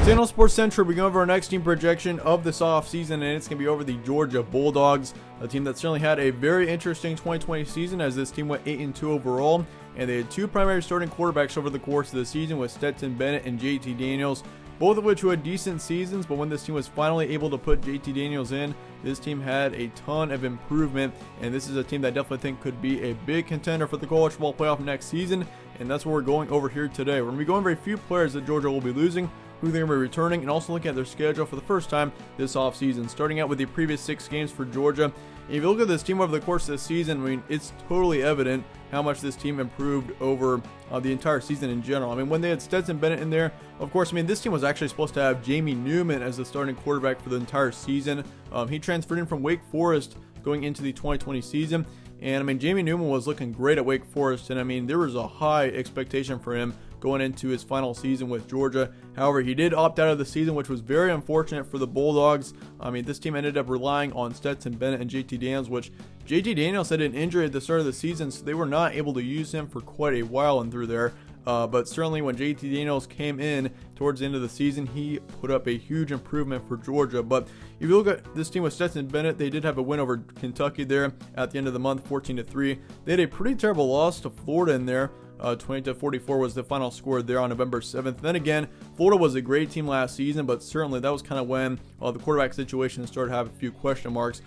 Today on Sports Central, we go over our next team projection of this offseason, and it's going to be over the Georgia Bulldogs, a team that certainly had a very interesting 2020 season as this team went 8-2 overall, and they had two primary starting quarterbacks over the course of the season with Stetson Bennett and JT Daniels, both of which who had decent seasons, but when this team was finally able to put JT Daniels in, this team had a ton of improvement, and this is a team that I definitely think could be a big contender for the college football playoff next season, and that's what we're going over here today. We're going to be going over a few players that Georgia will be losing, who they're going to be returning, and also looking at their schedule for the first time this offseason. Starting out with the previous 6 games for Georgia. If you look at this team over the course of the season, I mean, it's totally evident how much this team improved over the entire season in general. I mean, when they had Stetson Bennett in there, of course, I mean, this team was actually supposed to have Jamie Newman as the starting quarterback for the entire season. He transferred in from Wake Forest going into the 2020 season. And, I mean, Jamie Newman was looking great at Wake Forest, and, I mean, there was a high expectation for him going into his final season with Georgia. However, he did opt out of the season, which was very unfortunate for the Bulldogs. I mean, this team ended up relying on Stetson Bennett and JT Daniels, which JT Daniels had an injury at the start of the season, so they were not able to use him for quite a while and through there. But certainly when JT Daniels came in towards the end of the season, he put up a huge improvement for Georgia. But if you look at this team with Stetson Bennett, they did have a win over Kentucky there at the end of the month, 14-3. They had a pretty terrible loss to Florida in there. 20-44 was the final score there on November 7th. Then again, Florida was a great team last season, but certainly that was kind of when the quarterback situation started to have a few question marks.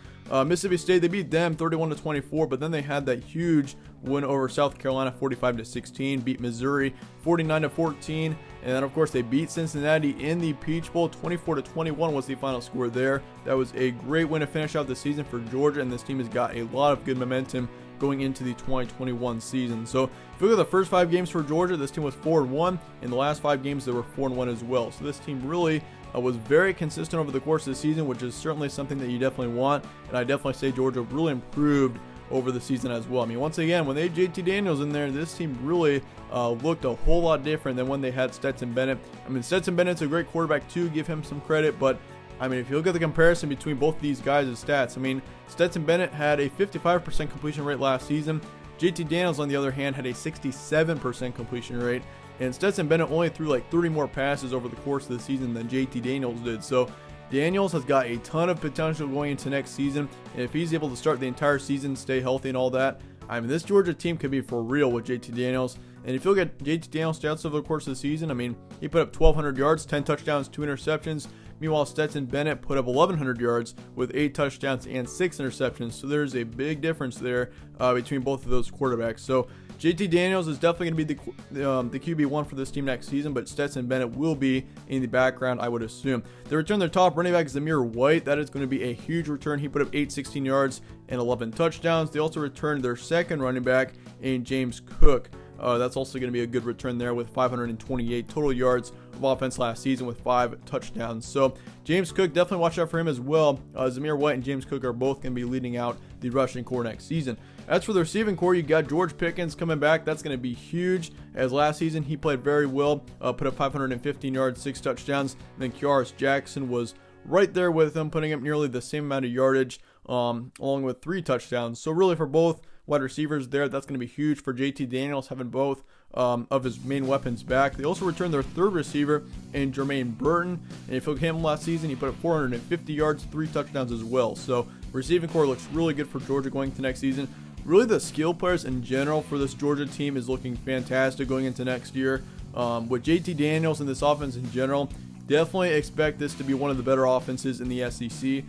Mississippi State, they beat them 31-24, but then they had that huge win over South Carolina 45-16, beat Missouri 49-14, and then of course they beat Cincinnati in the Peach Bowl 24-21 was the final score there. That was a great win to finish out the season for Georgia, and this team has got a lot of good momentum going into the 2021 season. So if you look at the first 5 games for Georgia, this team was 4-1. In the last 5 games, they were 4-1 as well. So this team really was very consistent over the course of the season, which is certainly something that you definitely want. And I definitely say Georgia really improved over the season as well. I mean, once again, when they had JT Daniels in there, this team really looked a whole lot different than when they had Stetson Bennett. I mean, Stetson Bennett's a great quarterback too, give him some credit, but I mean, if you look at the comparison between both of these guys' stats, I mean, Stetson Bennett had a 55% completion rate last season. JT Daniels, on the other hand, had a 67% completion rate. And Stetson Bennett only threw like 30 more passes over the course of the season than JT Daniels did. So Daniels has got a ton of potential going into next season. And if he's able to start the entire season, stay healthy and all that, I mean, this Georgia team could be for real with JT Daniels. And if you look at JT Daniels' stats over the course of the season, I mean, he put up 1,200 yards, 10 touchdowns, 2 interceptions. Meanwhile, Stetson Bennett put up 1,100 yards with 8 touchdowns and 6 interceptions. So there's a big difference there between both of those quarterbacks. So JT Daniels is definitely going to be the QB1 for this team next season, but Stetson Bennett will be in the background, I would assume. They return their top running back, Zamir White. That is going to be a huge return. He put up 816 yards and 11 touchdowns. They also returned their second running back in James Cook. That's also going to be a good return there with 528 total yards of offense last season with 5 touchdowns. So James Cook, definitely watch out for him as well. Zamir White and James Cook are both going to be leading out the rushing core next season. As for the receiving core, you got George Pickens coming back. That's going to be huge, as last season he played very well, put up 515 yards, 6 touchdowns. And then Kyaris Jackson was right there with him, putting up nearly the same amount of yardage, along with 3 touchdowns. So really for both wide receivers there, that's going to be huge for JT Daniels, having both of his main weapons back. They also returned their third receiver in Jermaine Burton, and if you look at him last season, he put up 450 yards, 3 touchdowns as well. So receiving core looks really good for Georgia going into next season. Really, the skill players in general for this Georgia team is looking fantastic going into next year. With JT Daniels and this offense in general, definitely expect this to be one of the better offenses in the SEC.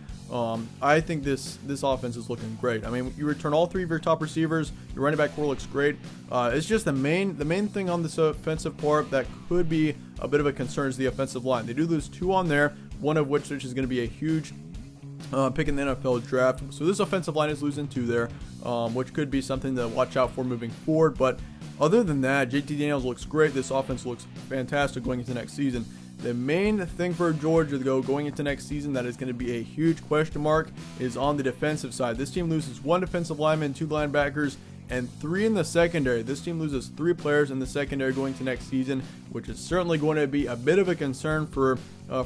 I think this offense is looking great. I mean, you return all 3 of your top receivers. Your running back core looks great. It's just the main thing on this offensive part that could be a bit of a concern is the offensive line. They do lose 2 on there, one of which is going to be a huge pick in the NFL draft. So this offensive line is losing 2 there, which could be something to watch out for moving forward. But other than that, JT Daniels looks great. This offense looks fantastic going into next season. The main thing for Georgia, though, going into next season that is going to be a huge question mark is on the defensive side. This team loses 1 defensive lineman, 2 linebackers, and 3 in the secondary. This team loses 3 players in the secondary going to next season, which is certainly going to be a bit of a concern for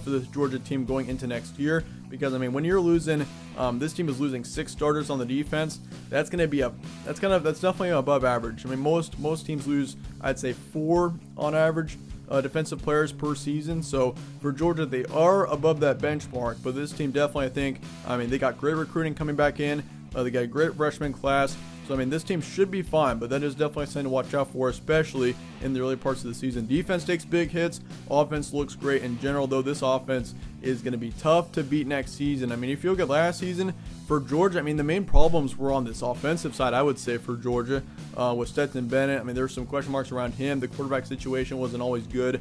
this Georgia team going into next year. Because I mean, when you're losing, this team is losing 6 starters on the defense. That's going to be that's definitely above average. I mean, most teams lose, I'd say, 4 on average defensive players per season. So for Georgia, they are above that benchmark, but this team definitely, I think, I mean, they got great recruiting coming back in. They got a great freshman class. So, I mean, this team should be fine, but that is definitely something to watch out for, especially in the early parts of the season. Defense takes big hits. Offense looks great in general, though this offense is going to be tough to beat next season. I mean, if you look at last season for Georgia, I mean, the main problems were on this offensive side, I would say, for Georgia, with Stetson Bennett. I mean, there were some question marks around him. The quarterback situation wasn't always good.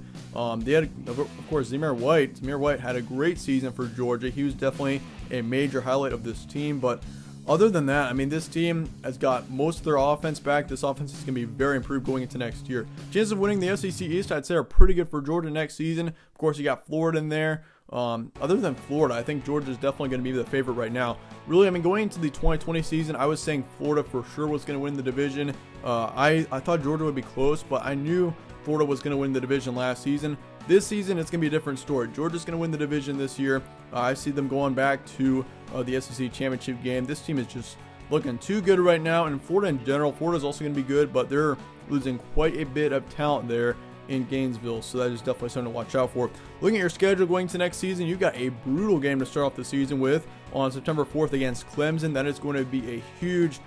They had, of course, Zamir White. Zamir White had a great season for Georgia. He was definitely a major highlight of this team, but other than that, I mean, this team has got most of their offense back. This offense is going to be very improved going into next year. Chances of winning the SEC East, I'd say, are pretty good for Georgia next season. Of course, you got Florida in there. Other than Florida, I think Georgia is definitely going to be the favorite right now. Really, I mean, going into the 2020 season, I was saying Florida for sure was going to win the division. I thought Georgia would be close, but I knew Florida was going to win the division last season. This season, it's going to be a different story. Georgia's going to win the division this year. I see them going back to the SEC championship game. This team is just looking too good right now. And Florida in general, Florida's also going to be good, but they're losing quite a bit of talent there in Gainesville. So that is definitely something to watch out for. Looking at your schedule going to next season, you've got a brutal game to start off the season with on September 4th against Clemson. That is going to be a huge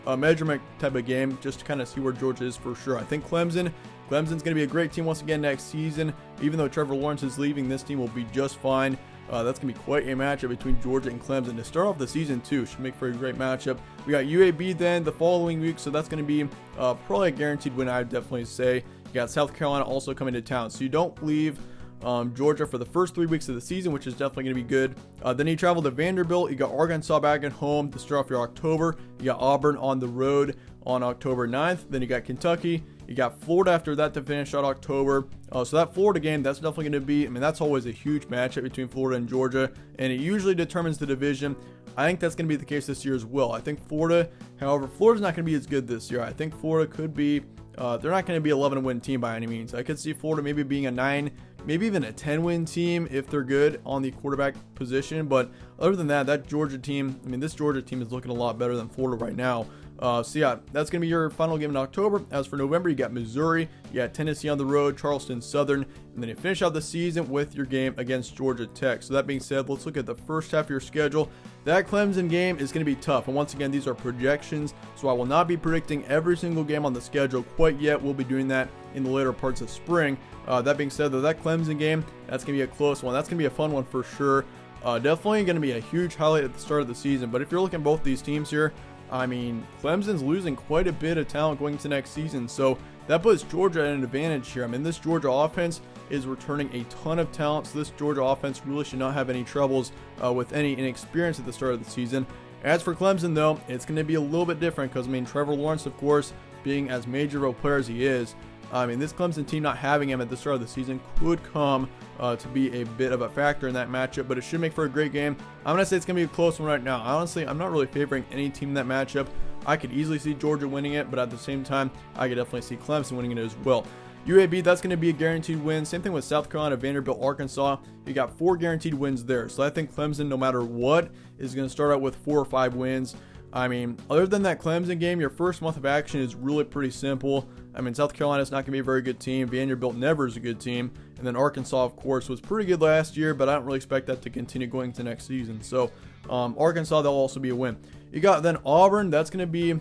measurement type of game just to kind of see where Georgia is for sure. I think Clemson's going to be a great team once again next season. Even though Trevor Lawrence is leaving, this team will be just fine. That's going to be quite a matchup between Georgia and Clemson to start off the season too. Should make for a great matchup. We got UAB then the following week, so that's going to be probably a guaranteed win, I'd definitely say. You got South Carolina also coming to town, so you don't leave Georgia for the first 3 weeks of the season, which is definitely going to be good. Then you travel to Vanderbilt. You got Arkansas back at home to start off your October. You got Auburn on the road on October 9th. Then you got Kentucky. You got Florida after that to finish out October. So that Florida game, that's definitely going to be, I mean, that's always a huge matchup between Florida and Georgia, and it usually determines the division. I think that's going to be the case this year as well. I think Florida's not going to be as good this year. I think Florida could be, they're not going to be an 11-win team by any means. I could see Florida maybe being a 9, maybe even a 10-win team if they're good on the quarterback position. But other than that, that Georgia team, I mean, this Georgia team is looking a lot better than Florida right now. So yeah, that's going to be your final game in October. As for November, you got Missouri, you got Tennessee on the road, Charleston Southern, and then you finish out the season with your game against Georgia Tech. So that being said, let's look at the first half of your schedule. That Clemson game is going to be tough. And once again, these are projections, so I will not be predicting every single game on the schedule quite yet. We'll be doing that in the later parts of spring. That being said, though, that Clemson game, that's going to be a close one. That's going to be a fun one for sure. Definitely going to be a huge highlight at the start of the season. But if you're looking at both these teams here, I mean, Clemson's losing quite a bit of talent going into next season, so that puts Georgia at an advantage here. I mean, this Georgia offense is returning a ton of talent, so this Georgia offense really should not have any troubles with any inexperience at the start of the season. As for Clemson, though, it's going to be a little bit different because, I mean, Trevor Lawrence, of course, being as major of a player as he is, I mean, this Clemson team not having him at the start of the season could come to be a bit of a factor in that matchup, but it should make for a great game. I'm going to say it's going to be a close one right now. Honestly, I'm not really favoring any team in that matchup. I could easily see Georgia winning it, but at the same time, I could definitely see Clemson winning it as well. UAB, that's going to be a guaranteed win. Same thing with South Carolina, Vanderbilt, Arkansas. You got 4 guaranteed wins there. So I think Clemson, no matter what, is going to start out with 4 or 5 wins. I mean, other than that Clemson game, your first month of action is really pretty simple. I mean, South Carolina's not going to be a very good team. Vanderbilt never is a good team. And then Arkansas, of course, was pretty good last year, but I don't really expect that to continue going to next season. So Arkansas, that'll also be a win. You got then Auburn. That's going to be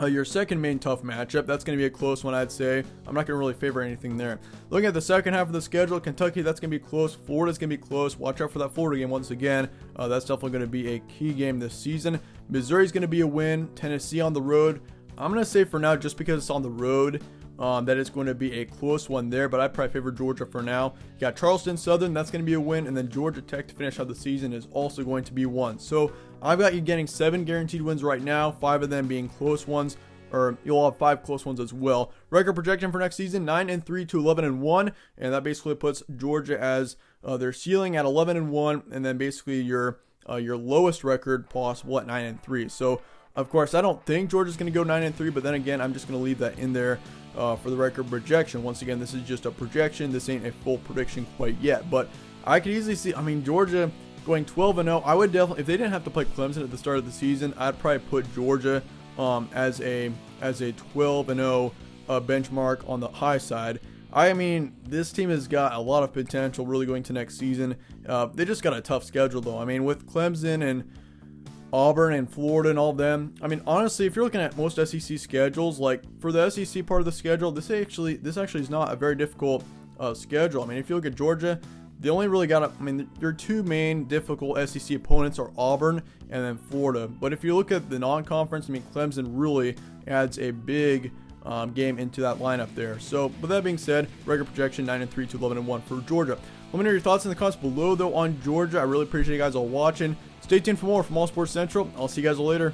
your second main tough matchup. That's going to be a close one, I'd say. I'm not going to really favor anything there. Looking at the second half of the schedule, Kentucky, that's going to be close. Florida's going to be close. Watch out for that Florida game once again. That's definitely going to be a key game this season. Missouri's going to be a win. Tennessee on the road. I'm going to say for now, just because it's on the road, that it's going to be a close one there, but I probably favor Georgia for now. You got Charleston Southern, that's going to be a win, and then Georgia Tech to finish out the season is also going to be one. So I've got you getting 7 guaranteed wins right now, 5 of them being close ones, or you'll have 5 close ones as well. Record projection for next season, 9-3 to 11-1, and that basically puts Georgia as their ceiling at 11-1, and then basically your lowest record possible at 9-3. So of course, I don't think Georgia's going to go 9-3, but then again, I'm just going to leave that in there for the record projection. Once again, this is just a projection. This ain't a full prediction quite yet, but I could easily see, I mean, Georgia going 12-0. I would definitely, if they didn't have to play Clemson at the start of the season, I'd probably put Georgia as a 12-0 benchmark on the high side. I mean, this team has got a lot of potential really going to next season. They just got a tough schedule, though. I mean, with Clemson and Auburn and Florida and all of them. I mean, honestly, if you're looking at most SEC schedules, like for the SEC part of the schedule, this actually is not a very difficult schedule. I mean, if you look at Georgia, they only really got, I mean, their two main difficult SEC opponents are Auburn and then Florida. But if you look at the non-conference, I mean, Clemson really adds a big game into that lineup there. So, with that being said, record projection 9-3 to 11-1 for Georgia. Let me know your thoughts in the comments below, though, on Georgia. I really appreciate you guys all watching. Stay tuned for more from All Sports Central. I'll see you guys later.